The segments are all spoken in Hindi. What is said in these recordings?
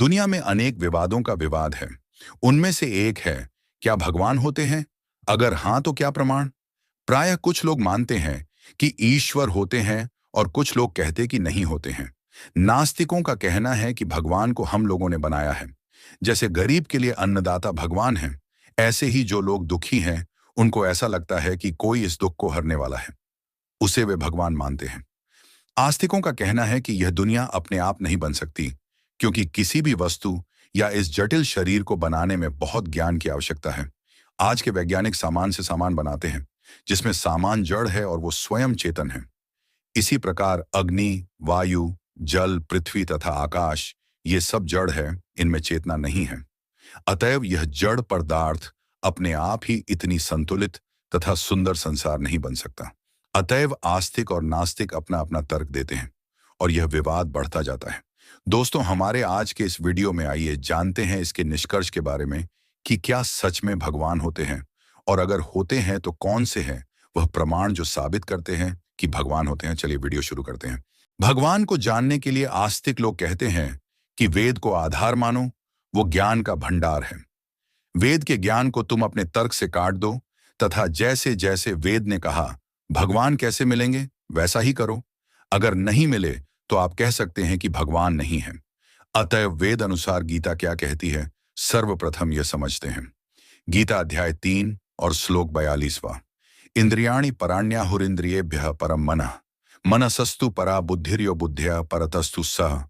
दुनिया में अनेक विवादों का विवाद है। उनमें से एक है, क्या भगवान होते हैं? अगर हाँ तो क्या प्रमाण? प्रायः कुछ लोग मानते हैं कि ईश्वर होते हैं और कुछ लोग कहते कि नहीं होते हैं। नास्तिकों का कहना है कि भगवान को हम लोगों ने बनाया है। जैसे गरीब के लिए अन्नदाता भगवान है, ऐसे ही जो लोग दुखी हैं उनको ऐसा लगता है कि कोई इस दुख को हरने वाला है, उसे वे भगवान मानते हैं। आस्तिकों का कहना है कि यह दुनिया अपने आप नहीं बन सकती, क्योंकि किसी भी वस्तु या इस जटिल शरीर को बनाने में बहुत ज्ञान की आवश्यकता है। आज के वैज्ञानिक सामान से सामान बनाते हैं, जिसमें सामान जड़ है और वो स्वयं चेतन है। इसी प्रकार अग्नि, वायु, जल, पृथ्वी तथा आकाश, ये सब जड़ है, इनमें चेतना नहीं है। अतएव यह जड़ पदार्थ अपने आप ही इतनी संतुलित तथा सुंदर संसार नहीं बन सकता। अतएव आस्तिक और नास्तिक अपना अपना तर्क देते हैं और यह विवाद बढ़ता जाता है। दोस्तों, हमारे आज के इस वीडियो में आइए जानते हैं इसके निष्कर्ष के बारे में कि क्या सच में भगवान होते हैं, और अगर होते हैं तो कौन से हैं वह प्रमाण जो साबित करते हैं कि भगवान होते हैं। चलिए वीडियो शुरू करते हैं। भगवान को जानने के लिए आस्तिक लोग कहते हैं कि वेद को आधार मानो, वो ज्ञान का भंडार है। वेद के ज्ञान को तुम अपने तर्क से काट दो तथा जैसे जैसे वेद ने कहा भगवान कैसे मिलेंगे वैसा ही करो। अगर नहीं मिले तो आप कह सकते हैं कि भगवान नहीं है। अतएव वेद अनुसार गीता क्या कहती है, सर्वप्रथम यह समझते हैं। गीता अध्याय 3 और श्लोक 42वां। इंद्रियाणि पराण्याहुरिंद्रियेभ्यः परम मनः, मनसस्तु परा बुद्धिर्यो बुद्ध्या परतस्तु सः।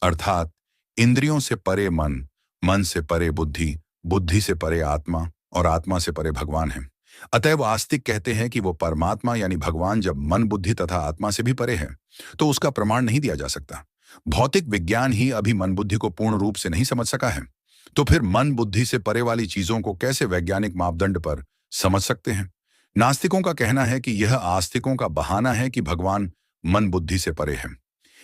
अर्थात इंद्रियों से परे मन, मन से परे बुद्धि, बुद्धि से परे आत्मा और आत्मा से परे भगवान है। अतएव आस्तिक कहते हैं कि वो परमात्मा यानी भगवान जब मन, बुद्धि तथा आत्मा से भी परे है तो उसका प्रमाण नहीं दिया जा सकता। भौतिक विज्ञान ही अभी मन बुद्धि को पूर्ण रूप से नहीं समझ सका है, तो फिर मन बुद्धि से परे वाली चीजों को कैसे वैज्ञानिक मापदंड पर समझ सकते हैं? नास्तिकों का कहना है कि यह आस्तिकों का बहाना है कि भगवान मन बुद्धि से परे है।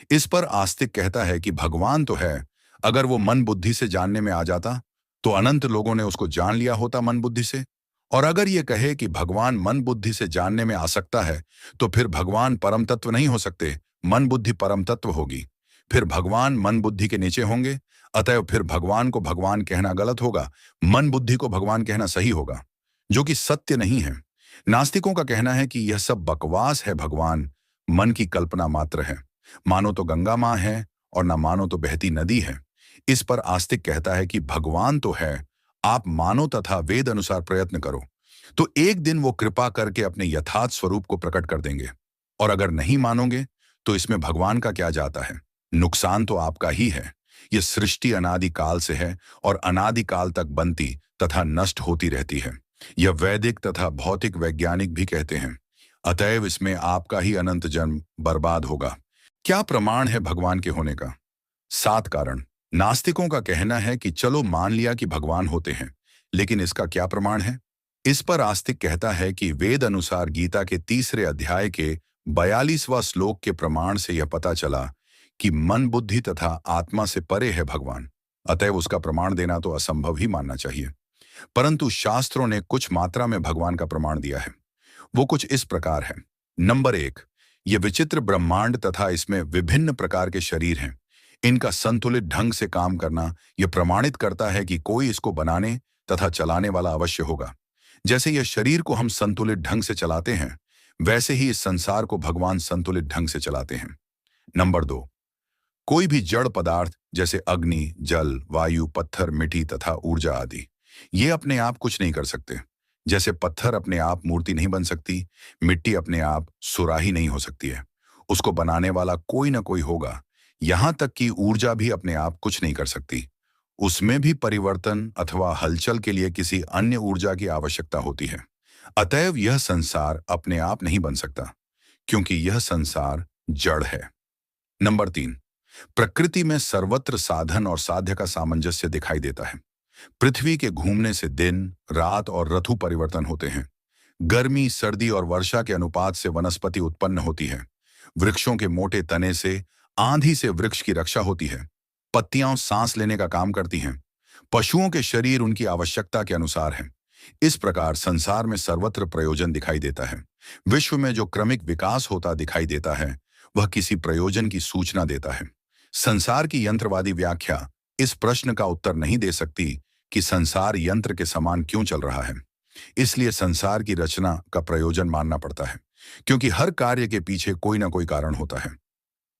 इस पर आस्तिक कहता है कि भगवान तो है, अगर वो मन बुद्धि से जानने में आ जाता तो अनंत लोगों ने उसको जान लिया होता मन बुद्धि से। और अगर ये कहे कि भगवान मन बुद्धि से जानने में आ सकता है तो फिर भगवान परम तत्व नहीं हो सकते, मन बुद्धि परम तत्व होगी। फिर भगवान मन बुद्धि के नीचे होंगे। अतएव फिर भगवान को भगवान कहना गलत होगा, मन बुद्धि को भगवान कहना सही होगा, जो कि सत्य नहीं है। नास्तिकों का कहना है कि यह सब बकवास है, भगवान मन की कल्पना मात्र है। मानो तो गंगा मां है और ना मानो तो बहती नदी है। इस पर आस्तिक कहता है कि भगवान तो है, आप मानो तथा वेद अनुसार प्रयत्न करो तो एक दिन वो कृपा करके अपने यथार्थ स्वरूप को प्रकट कर देंगे। और अगर नहीं मानोगे तो इसमें भगवान का क्या जाता है, नुकसान तो आपका ही है। यह सृष्टि अनादि काल से है और अनादि काल तक बनती तथा नष्ट होती रहती है। यह वैदिक तथा भौतिक वैज्ञानिक भी कहते हैं। अतएव इसमें आपका ही अनंत जन्म बर्बाद होगा। क्या प्रमाण है भगवान के होने का? 7 कारण। नास्तिकों का कहना है कि चलो मान लिया कि भगवान होते हैं, लेकिन इसका क्या प्रमाण है? इस पर आस्तिक कहता है कि वेद अनुसार गीता के 3रे अध्याय के 42वां श्लोक के प्रमाण से यह पता चला कि मन बुद्धि तथा आत्मा से परे है भगवान। अतएव उसका प्रमाण देना तो असंभव ही मानना चाहिए। परंतु शास्त्रों ने कुछ मात्रा में भगवान का प्रमाण दिया है। वो कुछ इस प्रकार है। नंबर 1, ये विचित्र ब्रह्मांड तथा इसमें विभिन्न प्रकार के शरीर हैं। इनका संतुलित ढंग से काम करना यह प्रमाणित करता है कि कोई इसको बनाने तथा चलाने वाला अवश्य होगा। जैसे यह शरीर को हम संतुलित ढंग से चलाते हैं, वैसे ही इस संसार को भगवान संतुलित ढंग से चलाते हैं। नंबर 2, कोई भी जड़ पदार्थ जैसे अग्नि, जल, वायु, पत्थर, मिट्टी तथा ऊर्जा आदि, ये अपने आप कुछ नहीं कर सकते। जैसे पत्थर अपने आप मूर्ति नहीं बन सकती, मिट्टी अपने आप सुराही नहीं हो सकती है, उसको बनाने वाला कोई ना कोई होगा। यहां तक कि ऊर्जा भी अपने आप कुछ नहीं कर सकती, उसमें भी परिवर्तन अथवा हलचल के लिए किसी अन्य ऊर्जा की आवश्यकता होती है। अतएव यह संसार अपने आप नहीं बन सकता, क्योंकि यह संसार जड़ है। नंबर 3, प्रकृति में सर्वत्र साधन और साध्य का सामंजस्य दिखाई देता है। पृथ्वी के घूमने से दिन, रात और ऋतु परिवर्तन होते हैं। गर्मी, सर्दी और वर्षा के अनुपात से वनस्पति उत्पन्न होती है। वृक्षों के मोटे तने से आंधी से वृक्ष की रक्षा होती है। पत्तियां सांस लेने का काम करती हैं। पशुओं के शरीर उनकी आवश्यकता के अनुसार हैं। इस प्रकार संसार में सर्वत्र प्रयोजन दिखाई देता है। विश्व में जो क्रमिक विकास होता दिखाई देता है, वह किसी प्रयोजन की सूचना देता है। संसार की यंत्रवादी व्याख्या इस प्रश्न का उत्तर नहीं दे सकती कि संसार यंत्र के समान क्यों चल रहा है। इसलिए संसार की रचना का प्रयोजन मानना पड़ता है, क्योंकि हर कार्य के पीछे कोई ना कोई कारण होता है।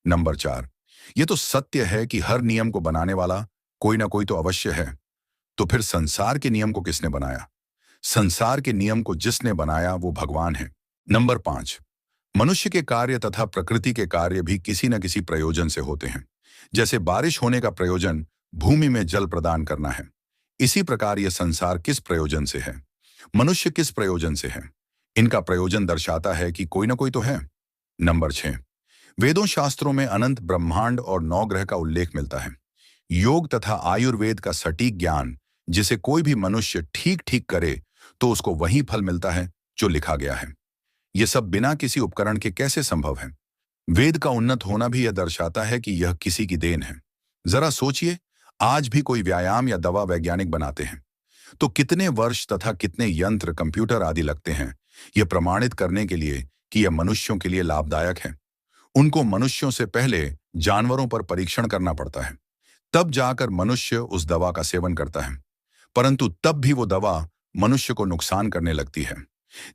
नंबर 4, ये तो सत्य है कि हर नियम को बनाने वाला कोई ना कोई तो अवश्य है। तो फिर संसार के नियम को किसने बनाया? संसार के नियम को जिसने बनाया वो भगवान है। नंबर 5, मनुष्य के कार्य तथा प्रकृति के कार्य भी किसी न किसी प्रयोजन से होते हैं। जैसे बारिश होने का प्रयोजन भूमि में जल प्रदान करना है, इसी प्रकार यह संसार किस प्रयोजन से है, मनुष्य किस प्रयोजन से है, इनका प्रयोजन दर्शाता है कि कोई ना कोई तो है। नंबर 6, वेदों शास्त्रों में अनंत ब्रह्मांड और नवग्रह का उल्लेख मिलता है। योग तथा आयुर्वेद का सटीक ज्ञान जिसे कोई भी मनुष्य ठीक ठीक करे तो उसको वही फल मिलता है जो लिखा गया है। यह सब बिना किसी उपकरण के कैसे संभव है? वेद का उन्नत होना भी यह दर्शाता है कि यह किसी की देन है। जरा सोचिए, आज भी कोई व्यायाम या दवा वैज्ञानिक बनाते हैं तो कितने वर्ष तथा कितने यंत्र, कंप्यूटर आदि लगते हैं यह प्रमाणित करने के लिए कि यह मनुष्यों के लिए लाभदायक है। उनको मनुष्यों से पहले जानवरों पर परीक्षण करना पड़ता है, तब जाकर मनुष्य उस दवा का सेवन करता है। परंतु तब भी वो दवा मनुष्य को नुकसान करने लगती है,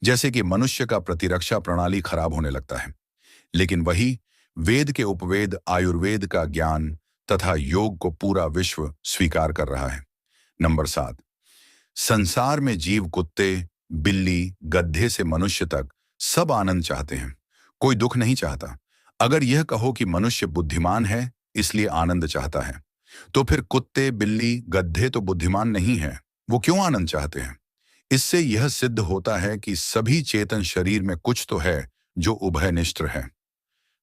जैसे कि मनुष्य का प्रतिरक्षा प्रणाली खराब होने लगता है। लेकिन वही वेद के उपवेद आयुर्वेद का ज्ञान तथा योग को पूरा विश्व स्वीकार कर रहा है। नंबर 7, संसार में जीव कुत्ते, बिल्ली, गधे से मनुष्य तक सब आनंद चाहते हैं, कोई दुख नहीं चाहता। अगर यह कहो कि मनुष्य बुद्धिमान है इसलिए आनंद चाहता है, तो फिर कुत्ते, बिल्ली, गधे तो बुद्धिमान नहीं है, वो क्यों आनंद चाहते हैं? इससे यह सिद्ध होता है कि सभी चेतन शरीर में कुछ तो है जो उभयनिष्ठ है।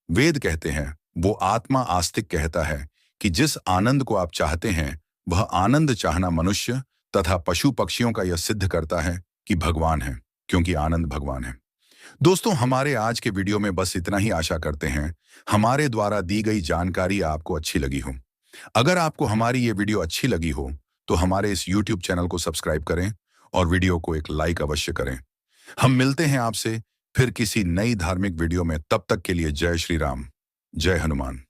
वेद कहते हैं, वो आत्मा आस्तिक कहता है कि जिस आनंद को आप चाहते हैं वह आनंद चाहना मनुष्य तथा पशु पक्षियों का यह सिद्ध करता है कि भगवान है, क्योंकि आनंद भगवान है। दोस्तों, हमारे आज के वीडियो में बस इतना ही। आशा करते हैं हमारे द्वारा दी गई जानकारी आपको अच्छी लगी हो। अगर आपको हमारी ये वीडियो अच्छी लगी हो तो हमारे इस YouTube चैनल को सब्सक्राइब करें और वीडियो को एक लाइक अवश्य करें। हम मिलते हैं आपसे फिर किसी नई धार्मिक वीडियो में। तब तक के लिए जय श्री राम, जय हनुमान।